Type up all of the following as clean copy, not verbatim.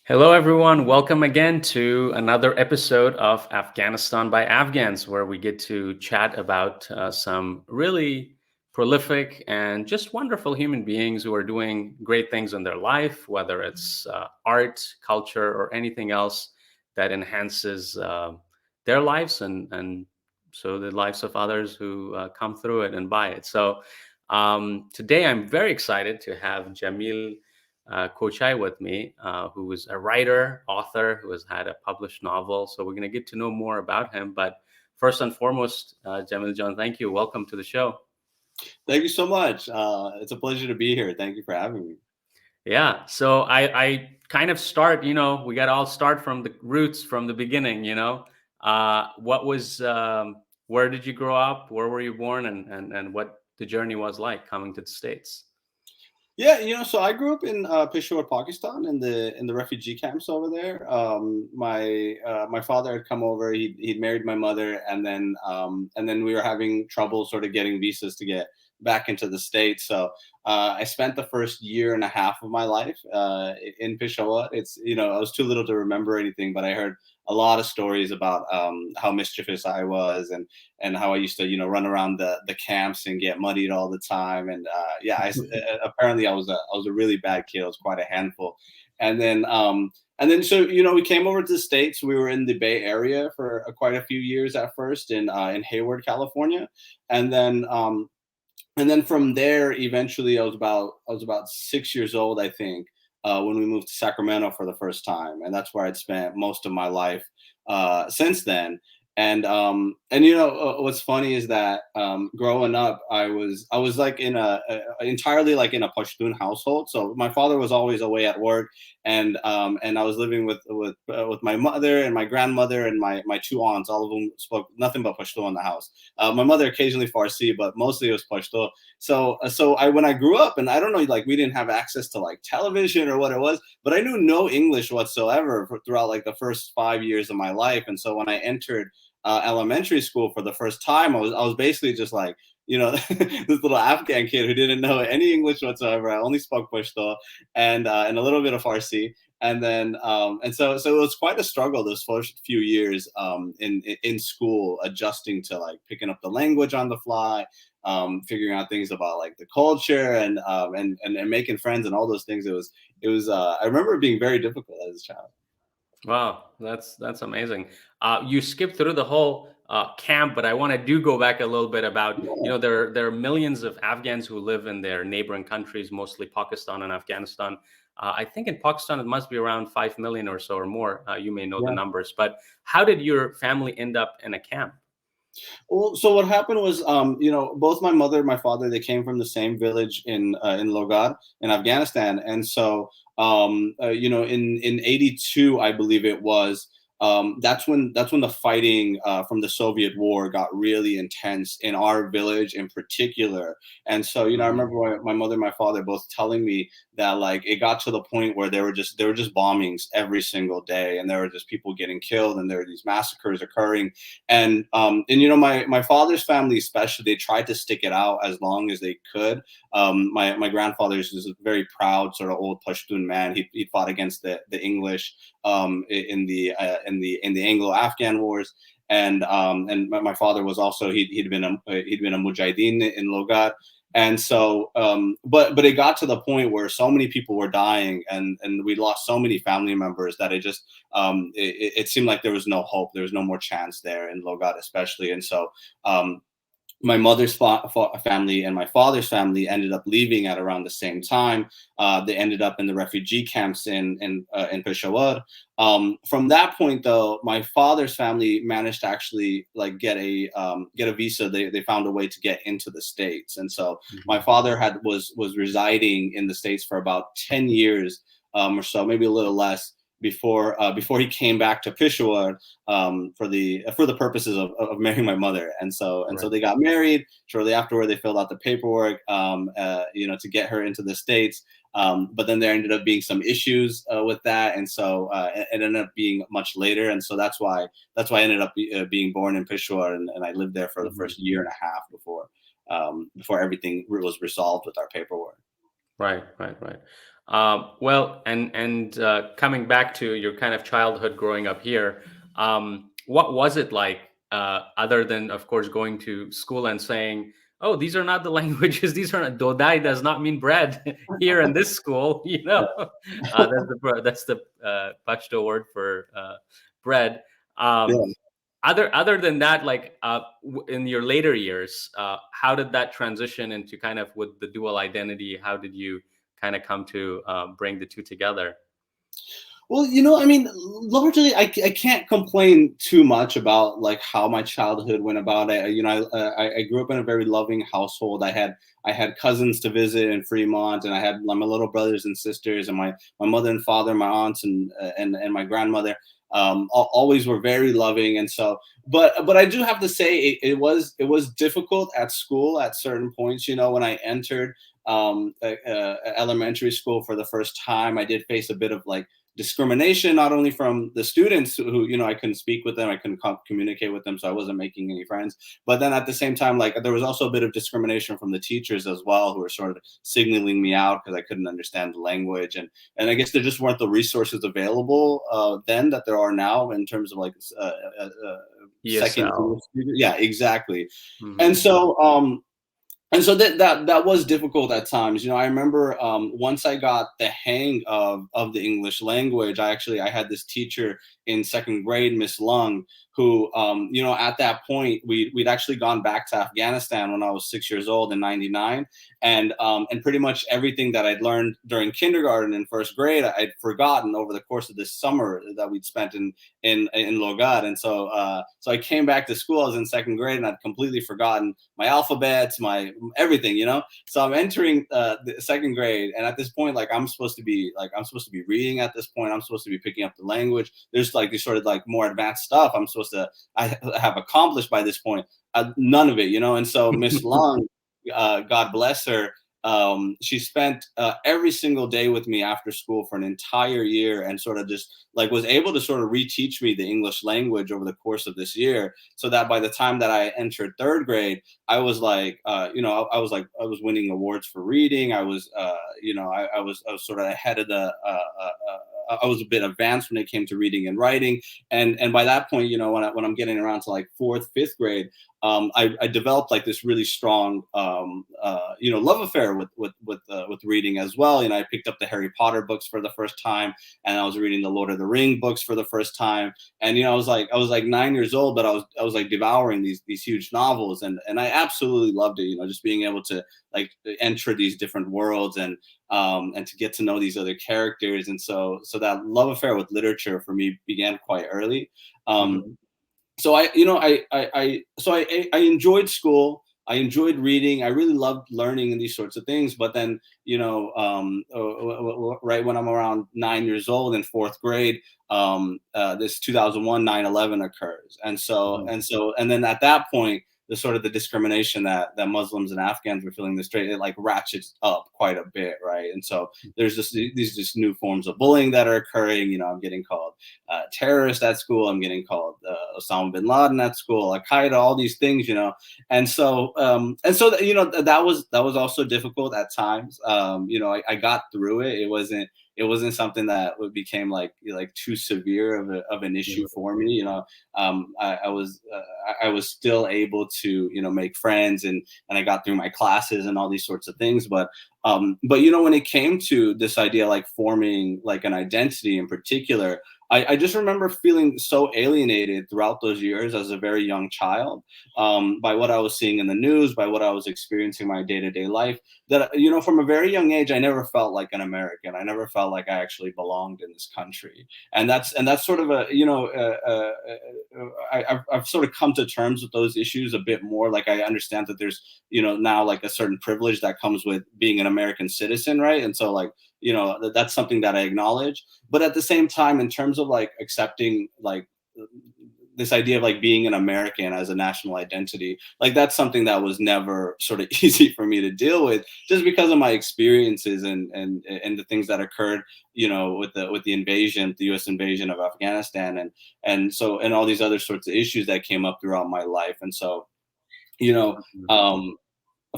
Hello, everyone. Welcome again to another episode of Afghanistan by Afghans, where we get to chat about some really prolific and just wonderful human beings who are doing great things in their life, whether it's art, culture, or anything else that enhances their lives and so the lives of others who come through it and by it. So today I'm very excited to have Jamil Kochai with me, who is a writer, author, who has had a published novel. So we're going to get to know more about him. But first and foremost, Jamil Jan, thank you. Welcome to the show. Thank you so much. It's a pleasure to be here. Thank you for having me. Yeah. So I kind of start, we got to all start from the roots, from the beginning. What was, where did you grow up? Where were you born? And what the journey was like coming to the States? Yeah, so I grew up in Peshawar, Pakistan, in the refugee camps over there. My father had come over. He'd married my mother, and then we were having trouble sort of getting visas to get back into the States. So I spent the first year and a half of my life in Peshawar. I was too little to remember anything, but I heard a lot of stories about how mischievous I was, and how I used to, run around the camps and get muddied all the time. And apparently I was a really bad kid. I was quite a handful. And then so we came over to the States. We were in the Bay Area for quite a few years at first in Hayward, California, and then from there, eventually, I was about 6 years old, I think, when we moved to Sacramento for the first time, and that's where I'd spent most of my life since then. And what's funny is that growing up, I was like entirely like in a Pashtun household. So my father was always away at work, and I was living with my mother and my grandmother and my two aunts. All of them spoke nothing but Pashto in the house. My mother occasionally Farsi, but mostly it was Pashto. So when I grew up, and I don't know, like we didn't have access to like television or what it was, but I knew no English whatsoever throughout like the first 5 years of my life. And so when I entered elementary school for the first time, I was basically just like, this little Afghan kid who didn't know any English whatsoever. I only spoke Pashto and a little bit of Farsi. And so it was quite a struggle those first few years in school, adjusting to like picking up the language on the fly, figuring out things about like the culture and making friends and all those things. It was I remember it being very difficult as a child. Wow, that's amazing. You skipped through the whole camp, but I want to do go back a little bit about, Yeah, there are millions of Afghans who live in their neighboring countries, mostly Pakistan and Afghanistan. I think in Pakistan it must be around 5 million or so or more. You may know the yeah. numbers, but how did your family end up in a camp? Well, so what happened was, both my mother and my father, they came from the same village in Logar in Afghanistan, and so in '82, I believe it was. That's when the fighting from the Soviet war got really intense in our village in particular. And so I Hmm. remember my mother and my father both telling me that like it got to the point where there were just bombings every single day, and there were just people getting killed, and there were these massacres occurring. And my father's family especially, they tried to stick it out as long as they could. My grandfather is a very proud sort of old Pashtun man. He fought against the English in the Anglo-Afghan wars. And my father was also, he'd been a mujahideen in Logar. And so but it got to the point where so many people were dying, and we lost so many family members that it seemed like there was no hope, there was no more chance there in Logat especially. And so um my mother's family and my father's family ended up leaving at around the same time. They ended up in the refugee camps in Peshawar. From that point, though, my father's family managed to actually like get a visa. They found a way to get into the States, and so my Hmm. father was residing in the States for about 10 years or so, maybe a little less, before he came back to Peshawar for the purposes of marrying my mother. And so Right. they got married. Shortly afterward, they filled out the paperwork, to get her into the States. But then there ended up being some issues with that, and so it ended up being much later. And so that's why I ended up being born in Peshawar, and I lived there for the Mhm. first year and a half before everything was resolved with our paperwork. Right, right, right. Well, and coming back to your kind of childhood growing up here, what was it like, other than, of course, going to school and saying, "Oh, these are not the languages. These are not dodai does not mean bread here in this school." That's the Pashto word for bread. Yeah. Um, other than that, like, in your later years, how did that transition into kind of with the dual identity? How did you kind of come to bring the two together? Well, I mean, largely, I can't complain too much about like how my childhood went about. I grew up in a very loving household. I had cousins to visit in Fremont, and I had like, my little brothers and sisters, and my mother and father, my aunts, and my grandmother. Always were very loving, and so. But I do have to say it was difficult at school at certain points. When I entered elementary school for the first time, I did face a bit of like discrimination, not only from the students who I couldn't speak with them, I couldn't communicate with them, so I wasn't making any friends. But then at the same time, like there was also a bit of discrimination from the teachers as well, who were sort of signaling me out because I couldn't understand the language, and I guess there just weren't the resources available then that there are now in terms of like second ESL. English yeah, exactly. Hmm. And so that was difficult at times. I remember once I got the hang of the English language, I had this teacher in second grade, Miss Lung, who at that point we'd actually gone back to Afghanistan when I was 6 years old in '99, and pretty much everything that I'd learned during kindergarten and first grade I'd forgotten over the course of this summer that we'd spent in Logar. And so I came back to school. I was in second grade and I'd completely forgotten my alphabets, my everything. So I'm entering the second grade, and at this point, like I'm supposed to be reading at this point. I'm supposed to be picking up the language. There's like these sort of like more advanced stuff I have accomplished by this point. None of it. And so Miss Long, God bless her, she spent every single day with me after school for an entire year, and sort of just like was able to sort of reteach me the English language over the course of this year, so that by the time that I entered third grade, I was like, I was winning awards for reading. I was sort of ahead of the. I was a bit advanced when it came to reading and writing, and by that point, when I'm getting around to like fourth, fifth grade, I developed like this really strong, love affair with reading as well. I picked up the Harry Potter books for the first time, and I was reading the Lord of the Ring books for the first time. And I was like 9 years old, but I was like devouring these huge novels, and I absolutely loved it. Just being able to like enter these different worlds, and to get to know these other characters. And so that love affair with literature for me began quite early. Um, Hmm. so I enjoyed school. I enjoyed reading. I really loved learning and these sorts of things. But then, right when I'm around 9 years old in fourth grade, this 2001 9/11 occurs, and then at that point, the sort of the discrimination that Muslims and Afghans were feeling the street, it like ratchets up quite a bit, right? And so there's these just new forms of bullying that are occurring. I'm getting called terrorist at school. I'm getting called Osama bin Laden at school, Al Qaeda, all these things. That was also difficult at times. I got through it. It wasn't something that became like too severe of an issue for me. I was still able to make friends, and I got through my classes and all these sorts of things. But when it came to this idea like forming like an identity in particular, I just remember feeling so alienated throughout those years as a very young child, by what I was seeing in the news, by what I was experiencing in my day-to-day life, that from a very young age I never felt like an American. I never felt like I actually belonged in this country. And that's sort of I've sort of come to terms with those issues a bit more. Like I understand that there's now like a certain privilege that comes with being an American citizen, right? And so like that's something that I acknowledge. But at the same time, in terms of like accepting like this idea of like being an American as a national identity, like that's something that was never sort of easy for me to deal with, just because of my experiences and the things that occurred, with the invasion, the U.S. invasion of Afghanistan, and all these other sorts of issues that came up throughout my life. And so, you know, Hmm. um,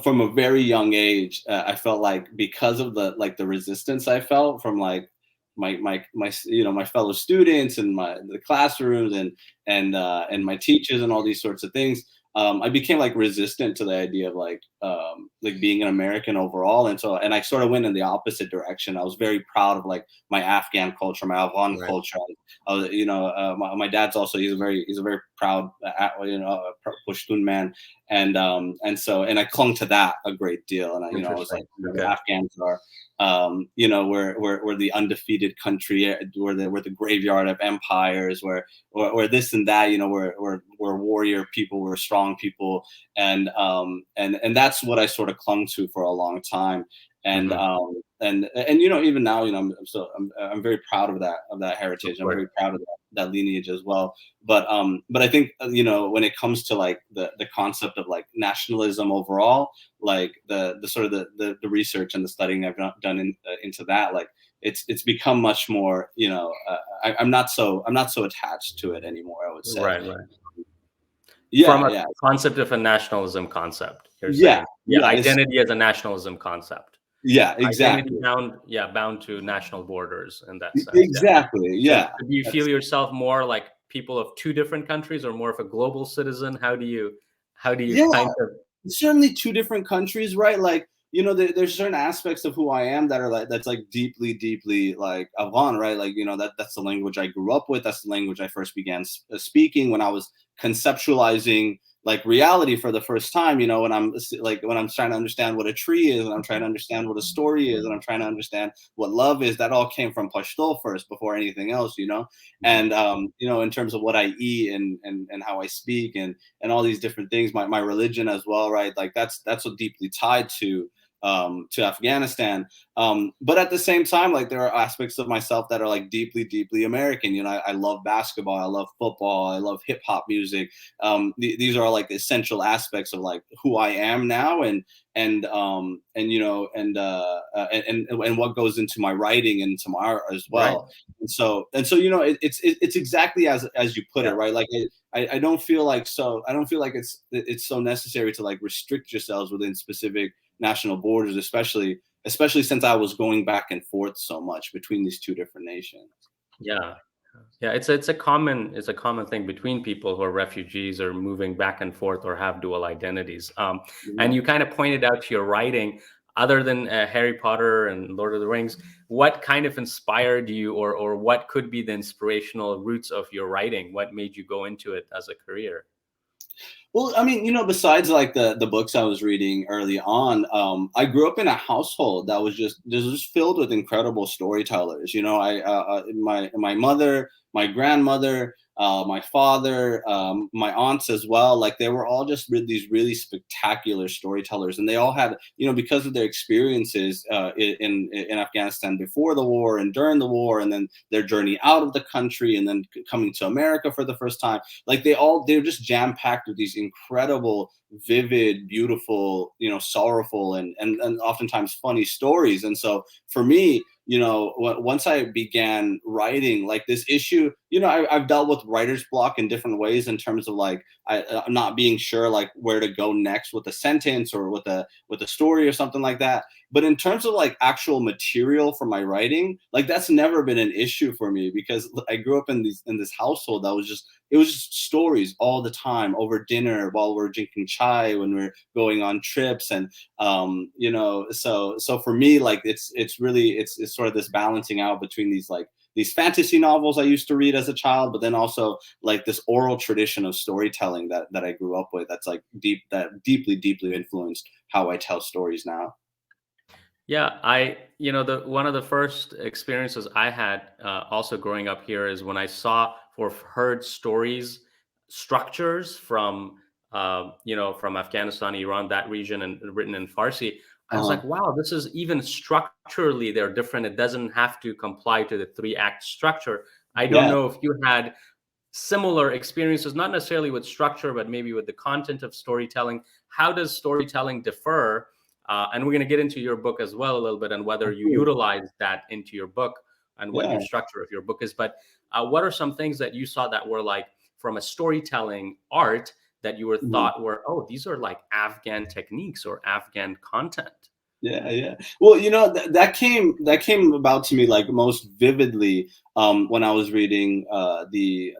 from a very young age, I felt like because of the resistance I felt from like my my fellow students and the classrooms and my teachers and all these sorts of things, I became like resistant to the idea of like being an American overall, and I sort of went in the opposite direction. I was very proud of like my Afghan culture, my Afghan Right. culture. My dad's also he's a very proud Pashtun man, and I clung to that a great deal, and I was Interesting. like, the Okay. Afghans are we're the undefeated country, we're the graveyard of empires, where this and that, we're warrior people, we're strong people, and that's what I sort of clung to for a long time, and Hmm. even now, I'm very proud of that Of heritage. I'm course. very proud of that lineage as well. But I think when it comes to like the concept of like nationalism overall, like the sort of the research and the studying I've done into that, like it's become much more, I'm not so attached to it anymore, I would say. Right. Right. From Yeah, a yeah, concept of a nationalism concept, you're yeah, saying, yeah, yeah. It's identity as a nationalism concept. yeah, Identity exactly, bound, yeah, bound to national borders in that sense. Yeah. exactly. So, Yeah, so do you feel that's yourself more like people of two different countries, or more of a global citizen? How do you yeah. kind of Certainly two different countries, right? Like, there's certain aspects of who I am that are like that's like deeply, deeply like Afghan, right? Like, that's the language I grew up with. That's the language I first began speaking when I was conceptualizing like reality for the first time. When I'm trying to understand what a tree is, and I'm trying to understand what a story is, and I'm trying to understand what love is. That all came from Pashto first before anything else. Mhm. And in terms of what I eat and how I speak and all these different things, my religion as well, right? Like that's so deeply tied to Afghanistan. But at the same time, like there are aspects of myself that are like deeply, deeply American. I love basketball, I love football, I love hip hop music. These are like essential aspects of like who I am now, and what goes into my writing and to my art as Right. well. And so it's exactly as you put Yeah. it, right? Like I don't feel like it's so necessary to like restrict yourselves within specific national borders, especially since I was going back and forth so much between these two different nations. Yeah. Yeah, it's a common thing between people who are refugees or moving back and forth or have dual identities. And Yeah. you kind of pointed out to your writing, other than Harry Potter and Lord of the Rings, what kind of inspired you, or what could be the inspirational roots of your writing? What made you go into it as a career? Well, I mean, besides like the books I was reading early on, I grew up in a household that was just filled with incredible storytellers. My mother, my grandmother, my father, my aunts as well. Like they were all just these really spectacular storytellers, and they all had, because of their experiences in Afghanistan before the war and during the war, and then their journey out of the country, and then coming to America for the first time. Like they're just jam packed with these incredible, vivid, beautiful, sorrowful, and oftentimes funny stories. And so for me, once I began writing, like this issue, I've dealt with writer's block in different ways, in terms of like I'm not being sure like where to go next with a sentence or with a story or something like that. But in terms of like actual material for my writing, like that's never been an issue for me, because I grew up in this household that it was just stories all the time, over dinner, while we're drinking chai, when we're going on trips. And so for me, like it's really it's sort of this balancing out between these fantasy novels I used to read as a child, but then also like this oral tradition of storytelling that I grew up with, that's like deeply, deeply influenced how I tell stories now. Yeah, the one of the first experiences I had, also growing up here, is when I saw or heard stories, structures from Afghanistan, Iran, that region, and written in Farsi. I was Uh-huh. like, wow, this is even structurally they're different. It doesn't have to comply to the three-act structure. I don't Yeah, know if you had similar experiences, not necessarily with structure, but maybe with the content of storytelling. How does storytelling differ? And we're going to get into your book as well a little bit, and whether of you course. utilize that into your book and what your Yeah. structure of your book is. But what are some things that you saw that were like, from a storytelling art, that you were Mhm. thought were, oh, these are like Afghan techniques or Afghan content? Yeah, yeah. Well, that came about to me like most vividly when I was reading the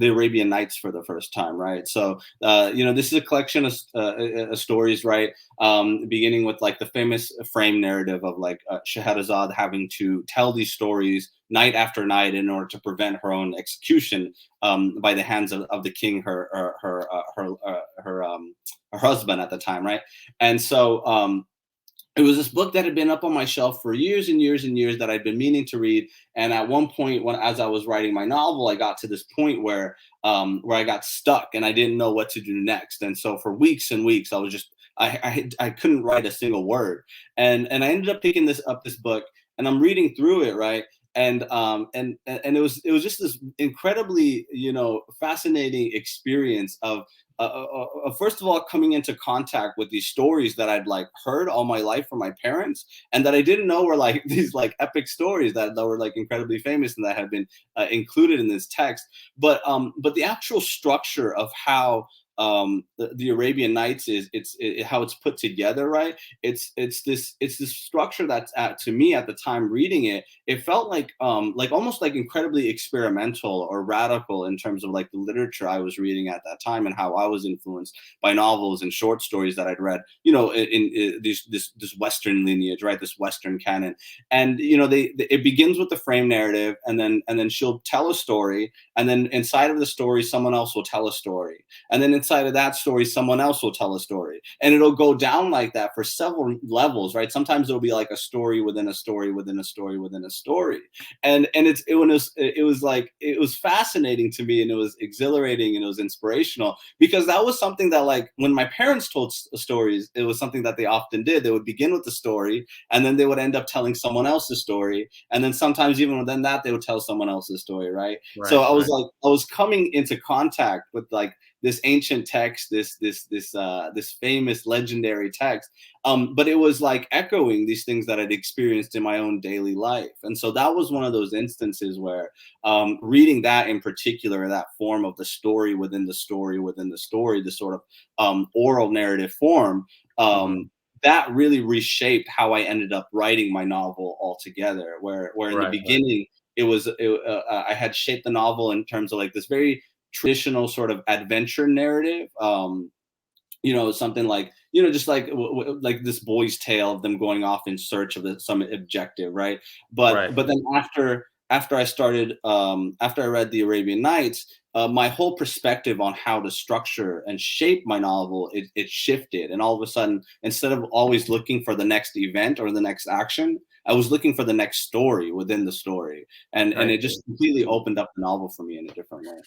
Arabian Nights for the first time, right? So this is a collection of stories, right? Beginning with like the famous frame narrative of like Scheherazade having to tell these stories night after night in order to prevent her own execution by the hands of the king, her husband at the time, right? And so. It was this book that had been up on my shelf for years and years and years that I'd been meaning to read. And at one point, as I was writing my novel, I got to this point where I got stuck and I didn't know what to do next. And so for weeks and weeks, I was just I couldn't write a single word. And I ended up picking this book, and I'm reading through it, right? And it was just this incredibly fascinating experience of first of all coming into contact with these stories that I'd like heard all my life from my parents, and that I didn't know were like these like epic stories that were like incredibly famous and that had been included in this text. But the actual structure of how the Arabian Nights how it's put together, right? It's this structure that's to me at the time reading it, it felt like almost like incredibly experimental or radical in terms of like the literature I was reading at that time and how I was influenced by novels and short stories that I'd read, in this Western lineage, right? This Western canon. And it begins with the frame narrative, and then she'll tell a story, and then inside of the story someone else will tell a story, and then inside of that story someone else will tell a story, and it'll go down like that for several levels, right? Sometimes it'll be like a story within a story within a story within a story. And it was fascinating to me, and it was exhilarating, and it was inspirational, because that was something that, like, when my parents told stories, it was something that they often did. They would begin with the story, and then they would end up telling someone else's story, and then sometimes even within that they would tell someone else's story, right? So Right, I was right, like, I was coming into contact with like this ancient text, this famous legendary text, but it was like echoing these things that I'd experienced in my own daily life. And so that was one of those instances where reading that in particular, that form of the story within the story within the story, the sort of oral narrative form, hmm, that really reshaped how I ended up writing my novel altogether. Where in the right, right, beginning, I had shaped the novel in terms of like this very traditional sort of adventure narrative. Something like, just like like this boy's tale of them going off in search of some objective, right? But right. but then after I read the Arabian Nights, my whole perspective on how to structure and shape my novel, it shifted, and all of a sudden, instead of always looking for the next event or the next action, I was looking for the next story within the story, and I it see. just completely opened up the novel for me in a different way.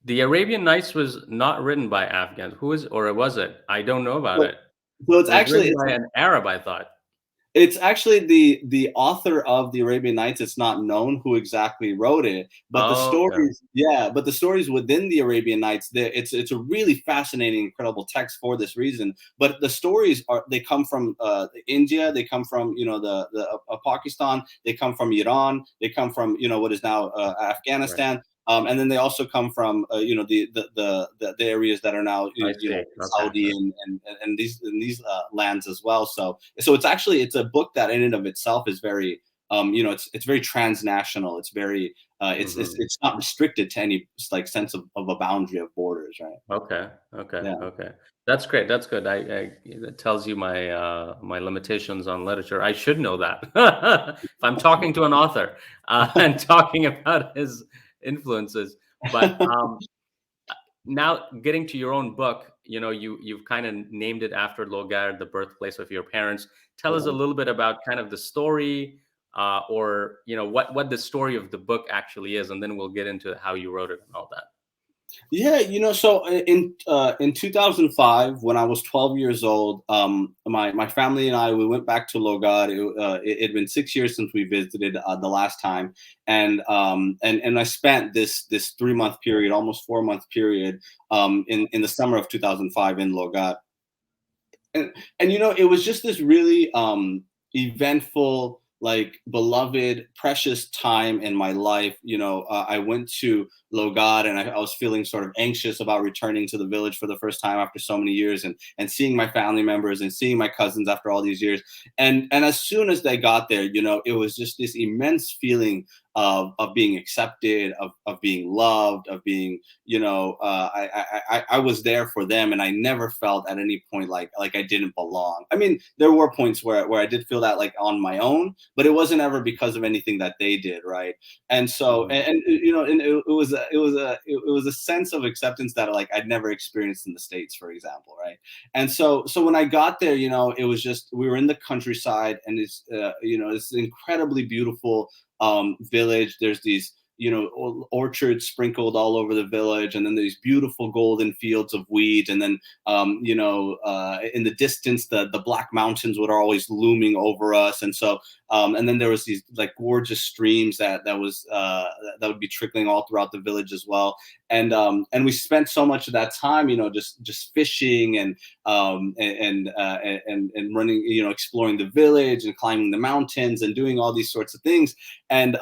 The Arabian Nights was not written by Afghans. Who is, or was it? I don't know about So, it. so It was written by an Arab, I thought. it's actually the author of the Arabian Nights. It's not known who exactly wrote it, but the Oh, okay. stories, yeah, but the stories within the Arabian Nights, it's a really fascinating, incredible text for this reason. But the stories they come from India, they come from Pakistan, they come from Iran, they come from what is now Right. Afghanistan. And then they also come from the areas that are now I see. Okay. Saudi and these lands as well. So it's a book that in and of itself is very it's very transnational. It's very Mhm. it's not restricted to any like sense of a boundary of borders, right? Okay, okay, Yeah. okay. That's great. That's good. That tells you my my limitations on literature. I should know that. If I'm talking to an author and talking about his influences. But now getting to your own book, you've kind of named it after Logar, the birthplace of your parents. Tell us a Yeah. little bit about kind of the story, or what the story of the book actually is, and then we'll get into how you wrote it and all that. Yeah, so in 2005, when I was 12 years old, my family and I, we went back to Logar. It had been 6 years since we visited the last time, and I spent this 3 month period, almost 4 month period, in the summer of 2005 in Logar. And it was just this really eventful, like beloved, precious time in my life. I went to Logar, and I was feeling sort of anxious about returning to the village for the first time after so many years, and seeing my family members and seeing my cousins after all these years. And as soon as they got there, it was just this immense feeling of being accepted, of being loved, of being, I was there for them, and I never felt at any point like I didn't belong. I mean, there were points where I did feel that like on my own, but it wasn't ever because of anything that they did, right? And so, and it was a sense of acceptance that like I'd never experienced in the States, for example, right? And so when I got there, it was just, we were in the countryside, and it's incredibly beautiful village. There's these orchards sprinkled all over the village, and then these beautiful golden fields of wheat, and then in the distance the Black Mountains would always looming over us. And so and then there was these like gorgeous streams that would be trickling all throughout the village as well. And we spent so much of that time just fishing and running, exploring the village and climbing the mountains and doing all these sorts of things. And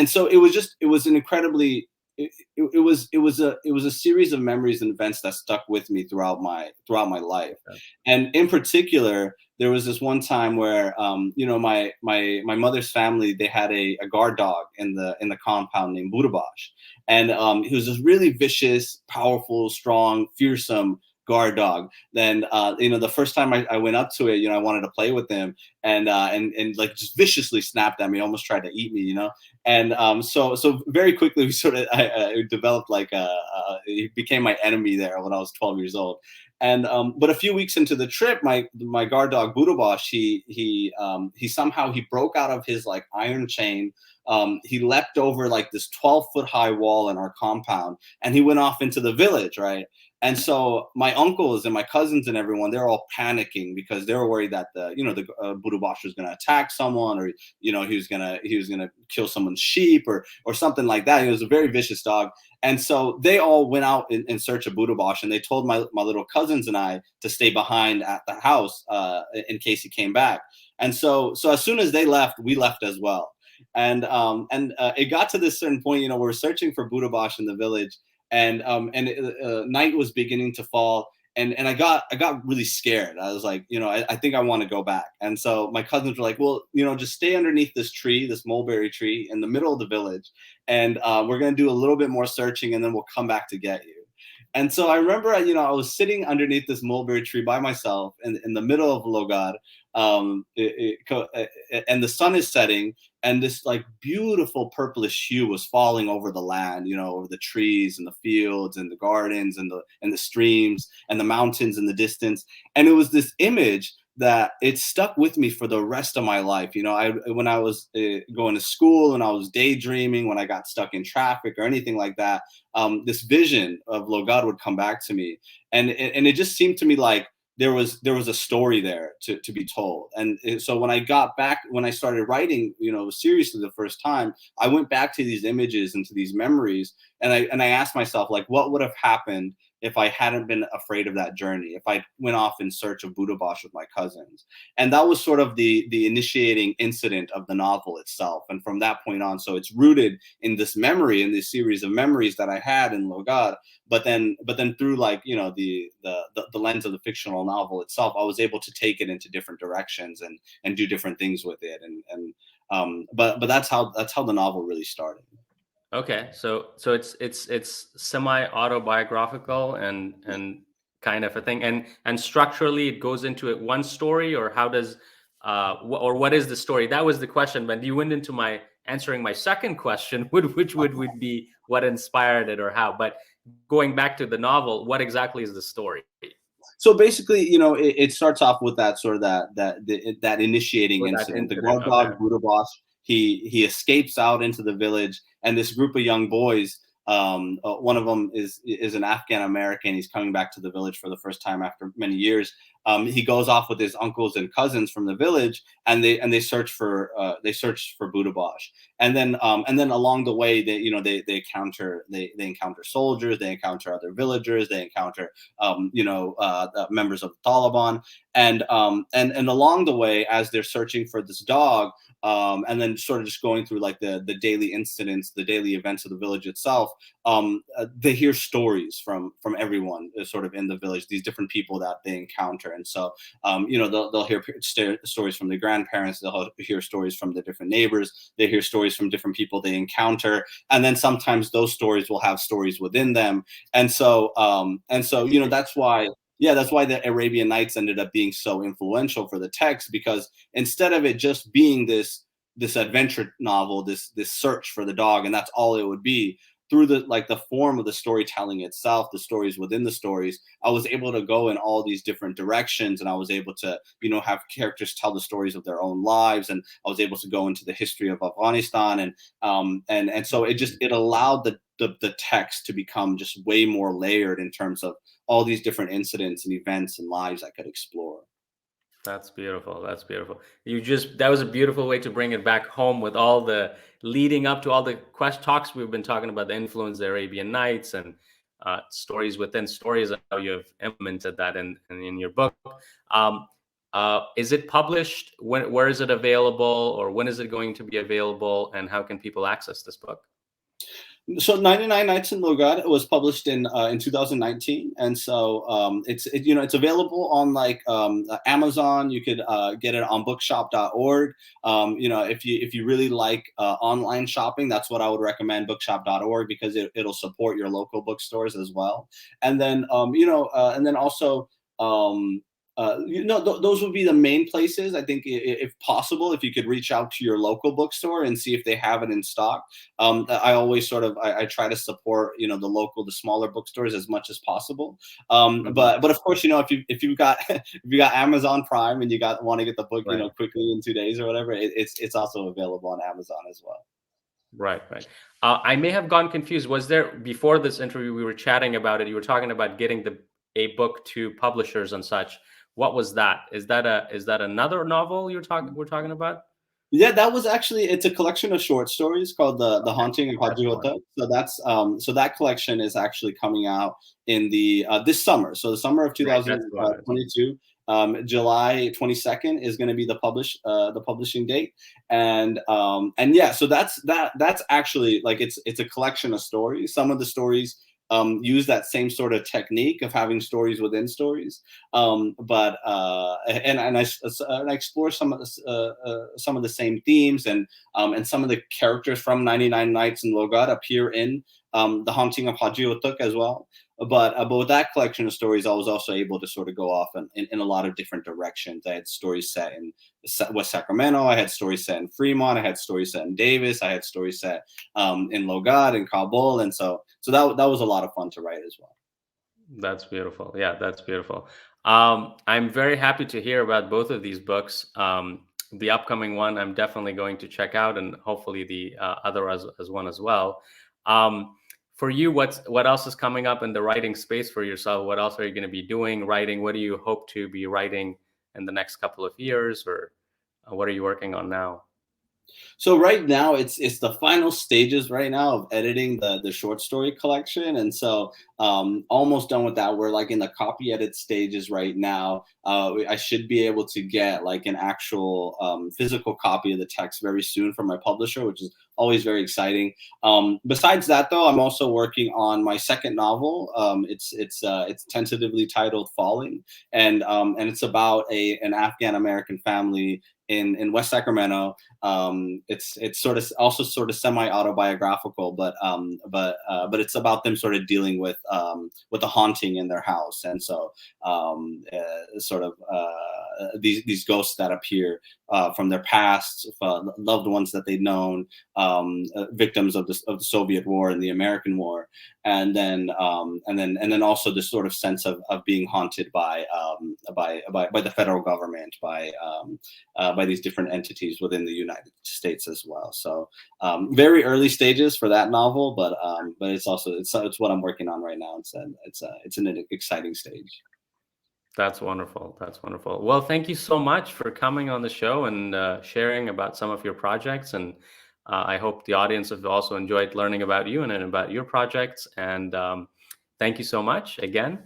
so it was an incredibly, it was a series of memories and events that stuck with me throughout my life. And in particular, there was this one time where my mother's family, they had a guard dog in the compound named Budabash. And he was this really vicious, powerful, strong, fearsome guard dog. Then the first time I went up to it, I wanted to play with him, and like just viciously snapped at me, almost tried to eat me, and so very quickly we sort of I developed like he became my enemy there when I was 12 years old. And but a few weeks into the trip, my guard dog Budabash, he somehow he broke out of his like iron chain. He leapt over like this 12-foot high wall in our compound, and he went off into the village, right? And so my uncles and my cousins and everyone, they're all panicking because they were worried that the Budabash was going to attack someone, or he was gonna kill someone's sheep or something like that. He was a very vicious dog. And so they all went out in search of Budabash, and they told my little cousins and I to stay behind at the house in case he came back. And so as soon as they left, we left as well. And it got to this certain point, we're searching for Budabash in the village, and night was beginning to fall, and I got really scared. I was like, I think I want to go back. And so my cousins were like, well, just stay underneath this tree, this mulberry tree in the middle of the village, and we're gonna do a little bit more searching, and then we'll come back to get you. And so I remember, I was sitting underneath this mulberry tree by myself in the middle of Logar, and the sun is setting, and this like beautiful purplish hue was falling over the land, over the trees and the fields and the gardens and the streams and the mountains in the distance. And it was this image that it stuck with me for the rest of my life. When I was going to school, when I was daydreaming, when I got stuck in traffic or anything like that, this vision of Logar would come back to me, and it just seemed to me like there was a story there to be told. And so when I started writing, seriously the first time, I went back to these images and to these memories, and I asked myself, like, what would have happened if I hadn't been afraid of that journey, if I went off in search of Budabash with my cousins. And that was sort of the initiating incident of the novel itself. And from that point on, so it's rooted in this memory, in this series of memories that I had in Logar. But then through like, the lens of the fictional novel itself, I was able to take it into different directions and do different things with it. But that's how the novel really started. Okay, so it's semi-autobiographical and kind of a thing, and structurally it goes into it one story, or how does or what is the story? That was the question, but you went into my answering my second question, which would be what inspired it or how. But going back to the novel, what exactly is the story? So basically, it starts off with that sort of that initiating incident. The guard dog Budabash, he escapes out into the village, and this group of young boys, one of them is an Afghan-American. He's coming back to the village for the first time after many years. He goes off with his uncles and cousins from the village, and they search for Budabash. And then along the way, they encounter soldiers, they encounter other villagers, they encounter members of the Taliban, and along the way, as they're searching for this dog, and then sort of just going through like the daily incidents, the daily events of the village itself. They hear stories from everyone sort of in the village, these different people that they encounter. And so they'll hear stories from the grandparents, they'll hear stories from the different neighbors, they hear stories from different people they encounter, and then sometimes those stories will have stories within them. And so that's why, yeah, that's why the Arabian Nights ended up being so influential for the text, because instead of it just being this adventure novel, this search for the dog, and that's all it would be, through the form of the storytelling itself, the stories within the stories, I was able to go in all these different directions, and I was able to have characters tell the stories of their own lives, and I was able to go into the history of Afghanistan, and so it allowed the text to become just way more layered in terms of all these different incidents and events and lives I could explore. That's beautiful. That's beautiful. That was a beautiful way to bring it back home with all the leading up to all the talks we've been talking about, the influence of the Arabian Nights and stories within stories, how you have implemented that in your book. Is it published? Where is it available, or when is it going to be available, and how can people access this book? So 99 Nights in Logar was published in 2019, and so it's available on Amazon. You could get it on bookshop.org. If you really like online shopping, that's what I would recommend, bookshop.org, because it'll support your local bookstores as well. And then also those would be the main places. I think, if possible, if you could reach out to your local bookstore and see if they have it in stock. I always I try to support the smaller bookstores as much as possible. But of course, if you've got if you got Amazon Prime and you want to get the book Right. quickly in 2 days or whatever, it's also available on Amazon as well. Right. I may have gone confused. Was there, before this interview, we were chatting about it, you were talking about getting a book to publishers and such. What was that? Is that another novel we're talking about? Yeah, that was actually, it's a collection of short stories called the Haunting of Hajji That's one. Hotak. So that collection is actually coming out in the this summer. So the summer of Right. That's the one. 2022. July 22nd is going to be the publishing date, and yeah, so that's actually, like, it's a collection of stories. Some of the stories use that same sort of technique of having stories within stories, but and I explore some of the same themes, and some of the characters from 99 Nights in Logar appear in The Haunting of Hajji Hotak as well. But with that collection of stories, I was also able to sort of go off in a lot of different directions. I had stories set in West Sacramento. I had stories set in Fremont. I had stories set in Davis. I had stories set in Logar, in Kabul, and so that was a lot of fun to write as well. That's beautiful. Yeah, that's beautiful. I'm very happy to hear about both of these books. The upcoming one, I'm definitely going to check out, and hopefully the other as one as well. For you, what else is coming up in the writing space for yourself? What else are you going to be doing, writing? What do you hope to be writing in the next couple of years, or what are you working on now? So right now, it's the final stages right now of editing the short story collection, and so almost done with that. We're like in the copy edit stages right now. I should be able to get like an actual physical copy of the text very soon from my publisher, which is always very exciting. Besides that, though, I'm also working on my second novel. It's tentatively titled Falling, and it's about an Afghan-American family in West Sacramento. It's sort of semi-autobiographical, but it's about them sort of dealing with a haunting in their house, and so these ghosts that appear from their past, loved ones that they've known, victims of the Soviet War and the American War, and then also this sort of sense of being haunted by the federal government, by these different entities within the United States as well. So very early stages for that novel, but it's what I'm working on right now. It's an exciting stage. That's wonderful. That's wonderful. Well, thank you so much for coming on the show and sharing about some of your projects. And I hope the audience have also enjoyed learning about you and about your projects. And thank you so much again.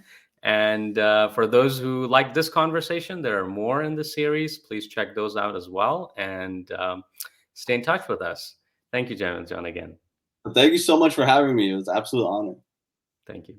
And for those who like this conversation, there are more in the series. Please check those out as well, and stay in touch with us. Thank you, Jamil Jan, again. Thank you so much for having me. It was an absolute honor. Thank you.